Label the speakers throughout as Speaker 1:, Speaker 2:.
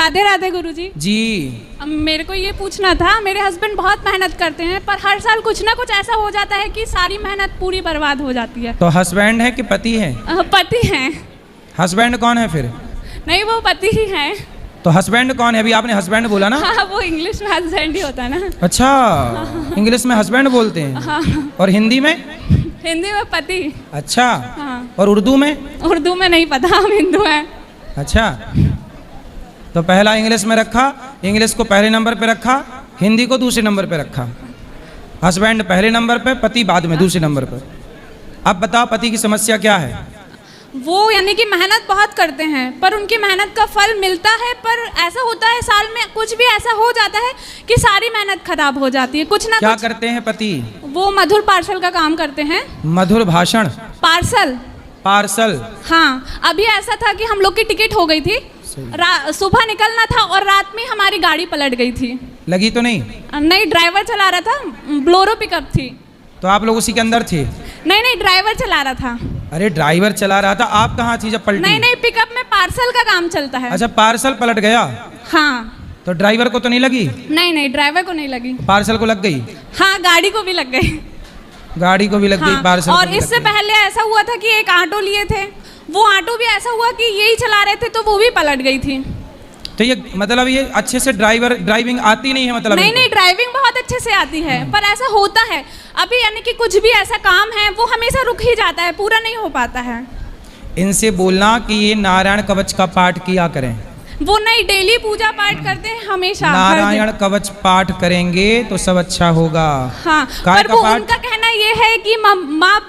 Speaker 1: राधे राधे गुरुजी।
Speaker 2: जी।
Speaker 1: अब मेरे को ये पूछना था, मेरे हस्बैंड बहुत मेहनत करते हैं पर हर साल कुछ ना कुछ ऐसा हो जाता है कि सारी मेहनत पूरी बर्बाद हो जाती है।
Speaker 2: तो हस्बैंड है कि पति है?
Speaker 1: पति हैं।
Speaker 2: हस्बैंड कौन है फिर?
Speaker 1: नहीं, वो पति ही हैं।
Speaker 2: तो हस्बैंड कौन है? अभी आपने हस्बैंड बोला ना।
Speaker 1: हाँ, वो इंग्लिश में हस्बैंड ही होता है ना।
Speaker 2: अच्छा, इंग्लिश में हस्बैंड बोलते हैं।
Speaker 1: हाँ।
Speaker 2: और हिंदी में?
Speaker 1: हिंदी में पति।
Speaker 2: अच्छा।
Speaker 1: हाँ।
Speaker 2: और उर्दू में?
Speaker 1: उर्दू में नहीं पता, हम हिंदू हैं।
Speaker 2: अच्छा, तो पहला इंग्लिश में रखा, इंग्लिश को पहले नंबर पे रखा, हिंदी को दूसरे नंबर पे रखा। हस्बैंड पहले नंबर पे, पति बाद में दूसरे नंबर पे। अब बताओ पति की समस्या क्या है?
Speaker 1: वो यानी कि मेहनत बहुत करते हैं पर उनकी मेहनत का फल मिलता है, पर ऐसा होता है साल में कुछ भी ऐसा हो जाता है कि सारी मेहनत खराब हो जाती है। कुछ ना
Speaker 2: क्या
Speaker 1: कुछ
Speaker 2: करते हैं पति?
Speaker 1: वो मधुर पार्सल का काम करते हैं।
Speaker 2: मधुर भाषण?
Speaker 1: पार्सल।
Speaker 2: पार्सल।
Speaker 1: हाँ, अभी ऐसा था कि हम लोग की टिकट हो गई थी, सुबह निकलना था और रात में हमारी गाड़ी पलट गई थी।
Speaker 2: लगी तो नहीं?
Speaker 1: नहीं, ड्राइवर चला रहा था, ब्लोरो पिकअप थी।
Speaker 2: तो आप लोग उसी के अंदर थे?
Speaker 1: नहीं, ड्राइवर चला रहा था।
Speaker 2: अरे ड्राइवर चला रहा था, आप कहाँ थी जब पलटी?
Speaker 1: नहीं, पिकअप में पार्सल का काम चलता है।
Speaker 2: अच्छा, पार्सल पलट गया।
Speaker 1: हाँ।
Speaker 2: तो ड्राइवर को तो नहीं लगी?
Speaker 1: नहीं, ड्राइवर को नहीं लगी।
Speaker 2: पार्सल को लग गई?
Speaker 1: हाँ, गाड़ी को भी लग गई।
Speaker 2: गाड़ी को भी लग गई, पार्सल
Speaker 1: और
Speaker 2: को भी
Speaker 1: इससे
Speaker 2: लग गई।
Speaker 1: पहले ऐसा हुआ था कि एक ऑटो लिए थे, वो ऑटो भी ऐसा हुआ कि यही चला रहे थे तो वो भी पलट गई थी।
Speaker 2: तो ये मतलब ये अच्छे से ड्राइविंग आती नहीं है मतलब?
Speaker 1: नहीं, ड्राइविंग बहुत अच्छे से आती है पर ऐसा होता है अभी, यानी कि कुछ भी ऐसा काम है वो हमेशा रुक ही जाता है, पूरा नहीं हो पाता है।
Speaker 2: इनसे बोलना कि ये नारायण कवच का पाठ किया करें।
Speaker 1: वो नहीं, डेली पूजा पाठ करते हैं हमेशा।
Speaker 2: नारायण कवच पाठ करेंगे तो सब अच्छा होगा।
Speaker 1: हाँ,
Speaker 2: काय
Speaker 1: पर
Speaker 2: का
Speaker 1: वो
Speaker 2: पाठ?
Speaker 1: उनका कहना ये है कि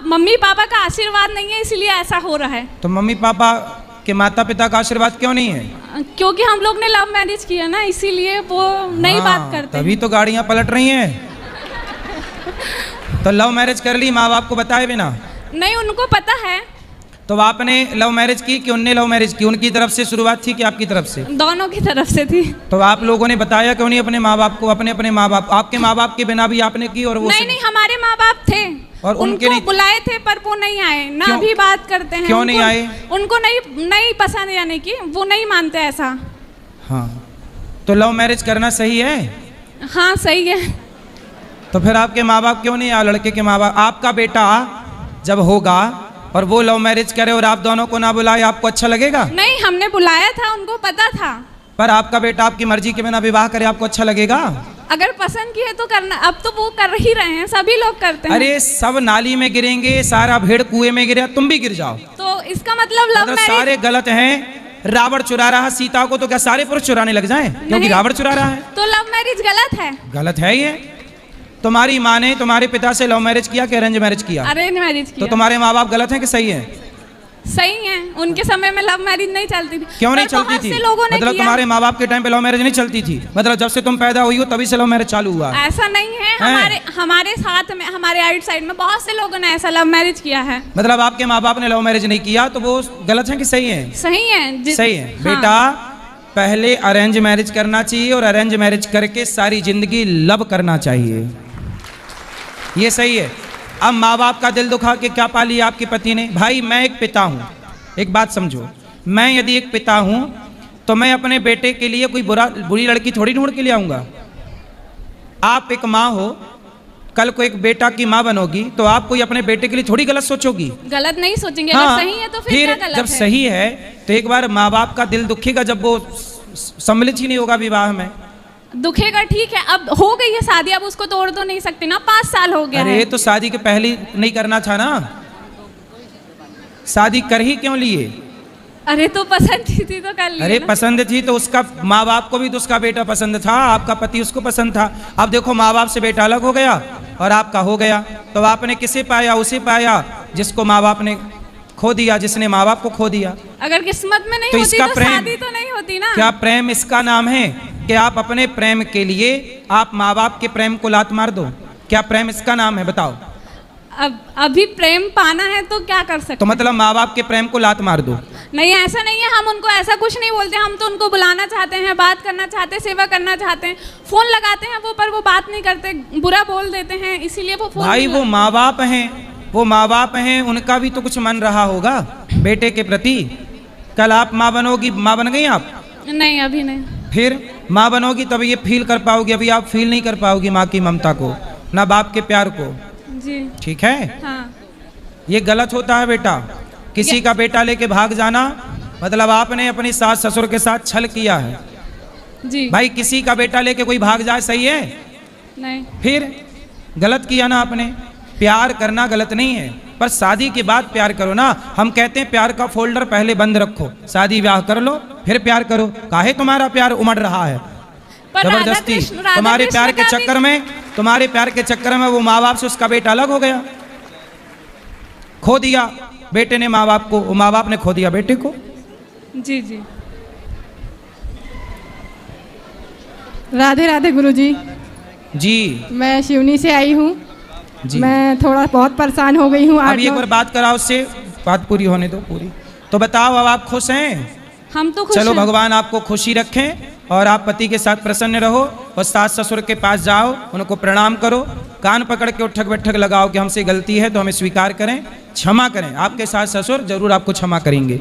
Speaker 1: मम्मी पापा का आशीर्वाद नहीं है इसलिए ऐसा हो रहा है।
Speaker 2: तो मम्मी पापा के माता पिता का आशीर्वाद क्यों नहीं है?
Speaker 1: क्योंकि हम लोग ने लव मैरिज किया ना, इसीलिए वो नहीं बात करते।
Speaker 2: तभी तो गाड़ियां पलट रही हैं। तो लव मैरिज कर ली माँ बाप को बताए बिना?
Speaker 1: नहीं, उनको पता है।
Speaker 2: तो आपने लव मैरिज की कि उनने लव मैरिज की? उनकी तरफ से शुरुआत थी कि आपकी तरफ से?
Speaker 1: दोनों की तरफ से थी।
Speaker 2: तो आप लोगों ने बताया क्यों नहीं अपने माँ बाप को? अपने माँ बाप, आपके माँ बाप के बिना भी आपने की? और वो
Speaker 1: नहीं, हमारे माँ बाप थे
Speaker 2: और उनके नहीं
Speaker 1: बुलाए थे पर वो नहीं आए ना। अभी बात करते हैं।
Speaker 2: क्यों नहीं आए?
Speaker 1: उनको नहीं पसंद, यानी कि वो नहीं मानते ऐसा।
Speaker 2: हाँ, तो लव मैरिज करना सही है?
Speaker 1: हाँ, सही है।
Speaker 2: तो फिर आपके माँ बाप क्यों नहीं आए? लड़के के माँ बाप, आपका बेटा जब होगा और वो लव मैरिज करे और आप दोनों को ना बुलाए, आपको अच्छा लगेगा?
Speaker 1: नहीं, हमने बुलाया था, उनको पता था।
Speaker 2: पर आपका बेटा आपकी मर्जी के बिना विवाह करे, आपको अच्छा लगेगा?
Speaker 1: अगर पसंद की है तो करना। अब तो वो कर ही रहे हैं, सभी लोग करते हैं।
Speaker 2: अरे सब नाली में गिरेंगे, सारा भेड़ कुएं में गिरे, तुम भी गिर जाओ
Speaker 1: तो इसका मतलब लव मैरिज
Speaker 2: सारे गलत हैं। रावण चुरा रहा सीता को, तो क्या सारे पुरुष चुराने लग जाएं क्योंकि रावण चुरा रहा है?
Speaker 1: तो लव मैरिज गलत है।
Speaker 2: गलत है ये। तुम्हारी माँ ने तुम्हारे पिता से लव मैरिज किया कि अरेंज मैरिज किया?
Speaker 1: अरेंज मैरिज किया।
Speaker 2: तो तुम्हारे माँ बाप गलत हैं कि सही है?
Speaker 1: सही है। उनके समय में लव मैरिज नहीं चलती थी।
Speaker 2: क्यों नहीं चलती थी? मतलब तुम्हारे माँ बाप के टाइम पे लव मैरिज नहीं चलती थी? मतलब जब से तुम पैदा हुई हो तभी से लव मैरिज चालू हुआ?
Speaker 1: ऐसा नहीं है। हमारे साथ में, हमारे आउट साइड में बहुत से लोगों ने ऐसा लव मैरिज किया है।
Speaker 2: मतलब आपके माँ बाप ने लव मैरिज नहीं किया तो वो गलत है कि सही है?
Speaker 1: सही है।
Speaker 2: सही है। बेटा, पहले अरेंज मैरिज करना चाहिए और अरेंज मैरिज करके सारी जिंदगी लव करना चाहिए, ये सही है। अब माँ बाप का दिल दुखा के क्या पा लिया आपके पति ने? भाई मैं एक पिता हूँ, एक बात समझो, मैं यदि एक पिता हूँ तो मैं अपने बेटे के लिए कोई बुरी लड़की थोड़ी ढूंढ के ले आऊँगा। आप एक माँ हो, कल को एक बेटा की माँ बनोगी तो आप कोई अपने बेटे के लिए थोड़ी गलत सोचोगी?
Speaker 1: गलत नहीं सोचेंगे।
Speaker 2: हाँ,
Speaker 1: अगर सही है तो फिर क्या गलत
Speaker 2: जब
Speaker 1: है?
Speaker 2: सही है तो एक बार माँ बाप का दिल दुखेगा जब वो सम्मिलित ही नहीं होगा विवाह में।
Speaker 1: दुखेगा, ठीक है। अब हो गई है शादी, अब उसको तोड़ तो नहीं सकते ना, 5 साल हो गया है।
Speaker 2: अरे तो शादी के पहले नहीं करना था ना, शादी कर ही क्यों लिए?
Speaker 1: अरे तो पसंद थी तो कर ली।
Speaker 2: अरे पसंद थी तो उसका माँ बाप को भी तो उसका बेटा पसंद था, आपका पति उसको पसंद था। अब देखो माँ बाप से बेटा अलग हो गया और आपका हो गया, तो आपने किसे पाया? उसे पाया जिसको माँ बाप ने खो दिया, जिसने माँ बाप को खो दिया।
Speaker 1: अगर किस्मत में नहीं
Speaker 2: तो
Speaker 1: होती
Speaker 2: इसका
Speaker 1: तो
Speaker 2: प्रेम,
Speaker 1: शादी तो नहीं होती ना।
Speaker 2: क्या प्रेम इसका नाम है कि आप अपने प्रेम के लिए आप माँ बाप के प्रेम को लात मार दो? क्या प्रेम इसका नाम है? बताओ।
Speaker 1: अब अभी प्रेम पाना है तो क्या कर सकते?
Speaker 2: तो मतलब माँ बाप के प्रेम को लात मार दो?
Speaker 1: नहीं, ऐसा नहीं है। हम उनको ऐसा कुछ नहीं बोलते। हम तो उनको बुलाना चाहते हैं, बात करना चाहते हैं, सेवा करना चाहते हैं, फोन लगाते हैं वो, पर वो बात नहीं करते, बुरा बोल देते हैं, इसीलिए वो फोन।
Speaker 2: भाई वो माँ बाप हैं, वो माँ बाप हैं, उनका भी तो कुछ मन रहा होगा बेटे के प्रति। कल आप माँ बनोगी, माँ बन गई आप?
Speaker 1: नहीं, अभी नहीं।
Speaker 2: फिर माँ बनोगी तब ये फील कर पाओगी, अभी आप फील नहीं कर पाओगी माँ की ममता को, ना बाप के प्यार को।
Speaker 1: जी
Speaker 2: ठीक है,
Speaker 1: हाँ।
Speaker 2: ये गलत होता है बेटा। किसी का बेटा लेके भाग जाना मतलब आपने अपनी सास ससुर के साथ छल किया है।
Speaker 1: जी
Speaker 2: भाई किसी का बेटा लेके कोई भाग जाए सही है?
Speaker 1: नहीं।
Speaker 2: फिर गलत किया ना आपने। प्यार करना गलत नहीं है, पर शादी के बाद प्यार करो ना। हम कहते हैं प्यार का फोल्डर पहले बंद रखो, शादी ब्याह कर लो फिर प्यार करो। काहे तुम्हारा प्यार उमड़ रहा है
Speaker 1: पर
Speaker 2: जबरदस्ती? तुम्हारे प्यार के चक्कर में, तुम्हारे प्यार के चक्कर में वो माँ बाप से उसका बेटा अलग हो गया, खो दिया बेटे ने माँ बाप को, वो माँ बाप ने खो दिया बेटे को।
Speaker 1: जी जी।
Speaker 3: राधे राधे गुरुजी।
Speaker 2: जी
Speaker 3: मैं शिवनी से आई हूँ।
Speaker 2: जी।
Speaker 3: मैं थोड़ा बहुत परेशान हो गई हूँ।
Speaker 2: अब एक बार बात कराओ उससे, बात पूरी होने दो पूरी। तो बताओ अब आप खुश हैं?
Speaker 1: हम तो खुश
Speaker 2: चलो
Speaker 1: हैं।
Speaker 2: भगवान आपको खुशी रखें और आप पति के साथ प्रसन्न रहो और सास ससुर के पास जाओ, उनको प्रणाम करो, कान पकड़ के उठक बैठक लगाओ कि हमसे गलती है तो हमें स्वीकार करें, क्षमा करें। आपके सास ससुर जरूर आपको क्षमा करेंगे।